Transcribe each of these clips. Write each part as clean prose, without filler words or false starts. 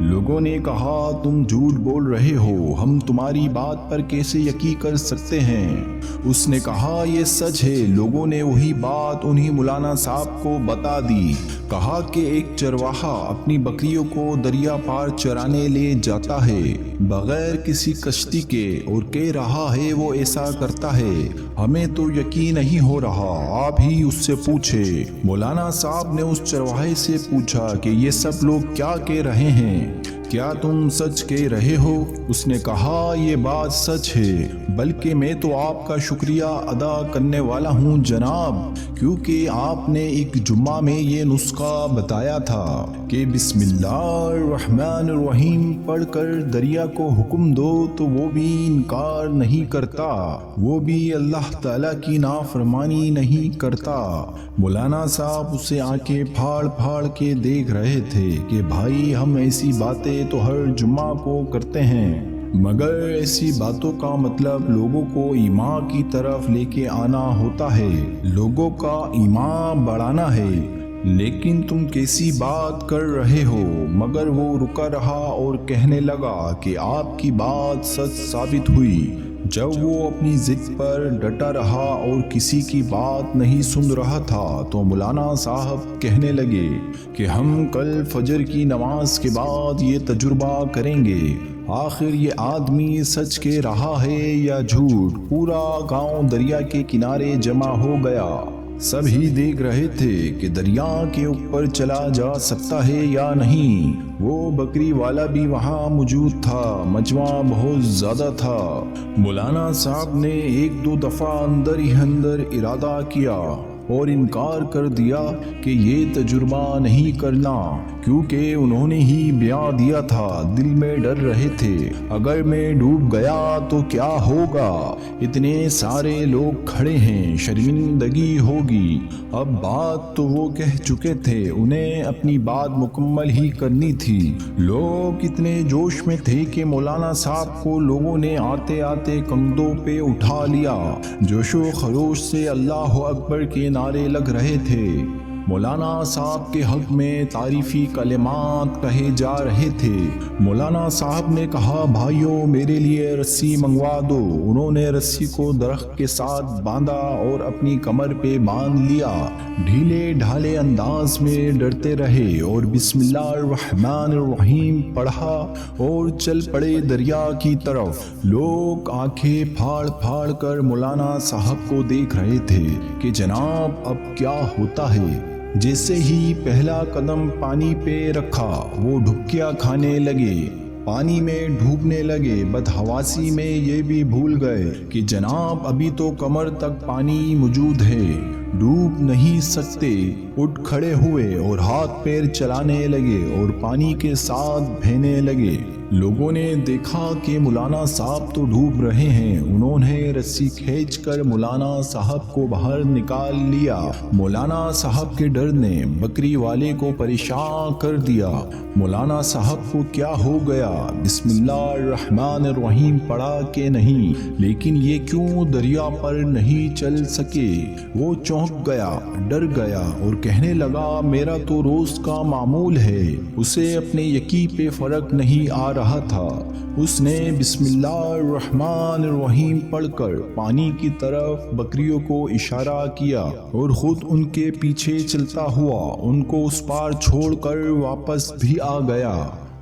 لوگوں نے کہا تم جھوٹ بول رہے ہو، ہم تمہاری بات پر کیسے یقین کر سکتے ہیں؟ اس نے کہا یہ سچ ہے۔ لوگوں نے وہی بات انہی مولانا صاحب کو بتا دی۔ کہا کہ ایک چرواہا اپنی بکریوں کو دریا پار چرانے لے جاتا ہے بغیر کسی کشتی کے، اور کہہ رہا ہے وہ ایسا کرتا ہے، ہمیں تو یقین نہیں ہو رہا، آپ ہی اس سے پوچھے۔ مولانا صاحب نے اس چرواہے سے پوچھا کہ یہ سب لوگ کیا کہہ رہے ہیں، کیا تم سچ کہہ رہے ہو؟ اس نے کہا یہ بات سچ ہے، بلکہ میں تو آپ کا شکریہ ادا کرنے والا ہوں جناب، کیونکہ آپ نے ایک جمعہ میں یہ نسخہ بتایا تھا کہ بسم اللہ الرحمن الرحیم پڑھ کر دریا کو حکم دو تو وہ بھی انکار نہیں کرتا، وہ بھی اللہ تعالیٰ کی نافرمانی نہیں کرتا۔ مولانا صاحب اسے آنکھیں پھاڑ پھاڑ کے دیکھ رہے تھے کہ بھائی ہم ایسی باتیں تو ہر جمعہ کو کرتے ہیں، مگر ایسی باتوں کا مطلب لوگوں کو ایمان کی طرف لے کے آنا ہوتا ہے، لوگوں کا ایمان بڑھانا ہے، لیکن تم کیسی بات کر رہے ہو؟ مگر وہ رکا رہا اور کہنے لگا کہ آپ کی بات سچ ثابت ہوئی۔ جب وہ اپنی ضد پر ڈٹا رہا اور کسی کی بات نہیں سن رہا تھا تو مولانا صاحب کہنے لگے کہ ہم کل فجر کی نماز کے بعد یہ تجربہ کریں گے، آخر یہ آدمی سچ کہہ رہا ہے یا جھوٹ۔ پورا گاؤں دریا کے کنارے جمع ہو گیا، سب ہی دیکھ رہے تھے کہ دریا کے اوپر چلا جا سکتا ہے یا نہیں۔ وہ بکری والا بھی وہاں موجود تھا، مجمع بہت زیادہ تھا۔ مولانا صاحب نے ایک دو دفعہ اندر ہی اندر ارادہ کیا اور انکار کر دیا کہ یہ تجربہ نہیں کرنا، کیونکہ انہوں نے ہی بیان دیا تھا، دل میں ڈر رہے تھے اگر میں ڈوب گیا تو کیا ہوگا، اتنے سارے لوگ کھڑے ہیں، شرمندگی ہوگی۔ اب بات تو وہ کہہ چکے تھے، انہیں اپنی بات مکمل ہی کرنی تھی۔ لوگ اتنے جوش میں تھے کہ مولانا صاحب کو لوگوں نے آتے آتے کندھوں پہ اٹھا لیا، جوش و خروش سے اللہ اکبر کے نعرے لگ رہے تھے۔ مولانا صاحب کے حق میں تعریفی کلمات کہے جا رہے تھے۔ مولانا صاحب نے کہا بھائیوں میرے لیے رسی منگوا دو۔ انہوں نے رسی کو درخت کے ساتھ باندھا اور اپنی کمر پہ باندھ لیا، ڈھیلے ڈھالے انداز میں ڈرتے رہے اور بسم اللہ الرحمن الرحیم پڑھا اور چل پڑے دریا کی طرف۔ لوگ آنکھیں پھاڑ پھاڑ کر مولانا صاحب کو دیکھ رہے تھے کہ جناب اب کیا ہوتا ہے۔ جیسے ہی پہلا قدم پانی پہ رکھا وہ ڈبکیاں کھانے لگے، پانی میں ڈوبنے لگے۔ بدحواسی میں یہ بھی بھول گئے کہ جناب ابھی تو کمر تک پانی موجود ہے، ڈوب نہیں سکتے۔ اٹھ کھڑے ہوئے اور ہاتھ پیر چلانے لگے اور پانی کے ساتھ بہنے لگے۔ لوگوں نے دیکھا کہ مولانا صاحب تو ڈوب رہے ہیں، انہوں نے رسی کھینچ کر مولانا صاحب کو باہر نکال لیا۔ مولانا صاحب کے ڈر نے بکری والے کو پریشان کر دیا۔ مولانا صاحب کو کیا ہو گیا، بسم اللہ الرحمن الرحیم پڑھا کہ نہیں، لیکن یہ کیوں دریا پر نہیں چل سکے؟ وہ چونک گیا، ڈر گیا اور کہنے لگا میرا تو روز کا معمول ہے۔ اسے اپنے یقین پہ فرق نہیں آ رہا تھا۔ اس نے بسم اللہ الرحمن الرحیم پڑھ کر پانی کی طرف بکریوں کو اشارہ کیا اور خود ان کے پیچھے چلتا ہوا ان کو اس پار چھوڑ کر واپس بھی آ گیا۔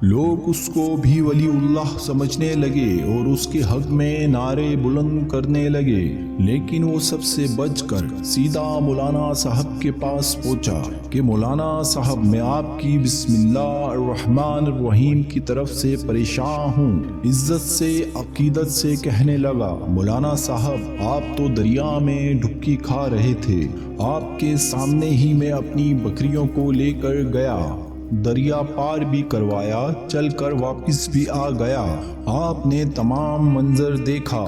لوگ اس کو بھی ولی اللہ سمجھنے لگے اور اس کے حق میں نعرے بلند کرنے لگے، لیکن وہ سب سے بچ کر سیدھا مولانا صاحب کے پاس پہنچا کہ مولانا صاحب میں آپ کی بسم اللہ الرحمن الرحیم کی طرف سے پریشان ہوں۔ عزت سے عقیدت سے کہنے لگا مولانا صاحب آپ تو دریا میں ڈبکی کھا رہے تھے، آپ کے سامنے ہی میں اپنی بکریوں کو لے کر گیا، دریا پار بھی کروایا، چل کر واپس بھی آ گیا، آپ نے تمام منظر دیکھا۔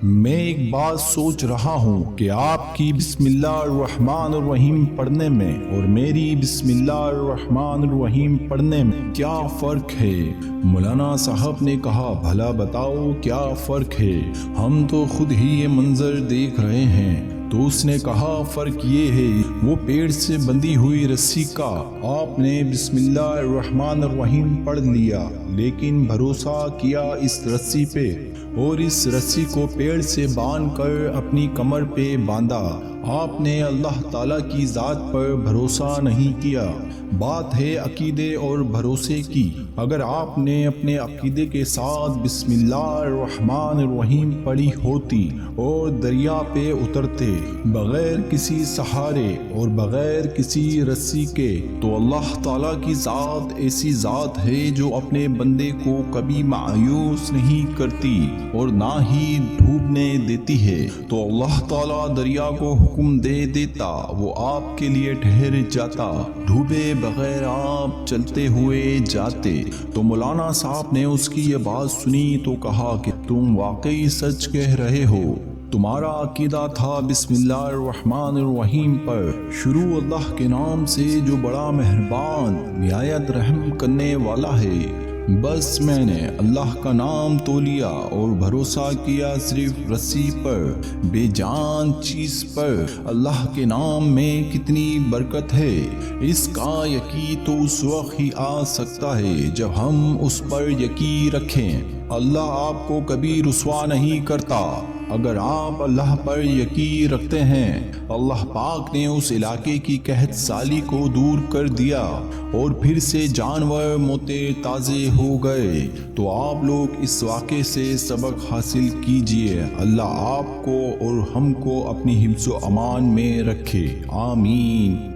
میں ایک بات سوچ رہا ہوں کہ آپ کی بسم اللہ الرحمن الرحیم پڑھنے میں اور میری بسم اللہ الرحمن الرحیم پڑھنے میں کیا فرق ہے؟ مولانا صاحب نے کہا بھلا بتاؤ کیا فرق ہے، ہم تو خود ہی یہ منظر دیکھ رہے ہیں، تو اس نے کہا فرق یہ ہے وہ پیڑ سے بندھی ہوئی رسی کا آپ نے بسم اللہ الرحمن الرحیم پڑھ لیا لیکن بھروسہ کیا اس رسی پہ اور اس رسی کو پیڑ سے باندھ کر اپنی کمر پہ باندھا، آپ نے اللہ تعالیٰ کی ذات پر بھروسہ نہیں کیا۔ بات ہے عقیدے اور بھروسے کی۔ اگر آپ نے اپنے عقیدے کے ساتھ بسم اللہ الرحمن الرحیم پڑھی ہوتی اور دریا پہ اترتے بغیر کسی سہارے اور بغیر کسی رسی کے، تو اللہ تعالیٰ کی ذات ایسی ذات ہے جو اپنے بندے کو کبھی مایوس نہیں کرتی اور نہ ہی ڈوبنے دیتی ہے۔ تو اللہ تعالیٰ دریا کو حکم دے دیتا، وہ آپ کے لیے ٹھہر جاتا، ڈوبے بغیر آپ چلتے ہوئے جاتے۔ تو مولانا صاحب نے اس کی یہ بات سنی تو کہا کہ تم واقعی سچ کہہ رہے ہو، تمہارا عقیدہ تھا بسم اللہ الرحمن الرحیم پر شروع اللہ کے نام سے جو بڑا مہربان نہایت رحم کرنے والا ہے۔ بس میں نے اللہ کا نام تو لیا اور بھروسہ کیا صرف رسی پر، بے جان چیز پر۔ اللہ کے نام میں کتنی برکت ہے، اس کا یقین تو اس وقت ہی آ سکتا ہے جب ہم اس پر یقین رکھیں۔ اللہ آپ کو کبھی رسوا نہیں کرتا اگر آپ اللہ پر یقین رکھتے ہیں۔ اللہ پاک نے اس علاقے کی قحط سالی کو دور کر دیا اور پھر سے جانور موتے تازے ہو گئے۔ تو آپ لوگ اس واقعے سے سبق حاصل کیجئے۔ اللہ آپ کو اور ہم کو اپنی حفظ و امان میں رکھے، آمین۔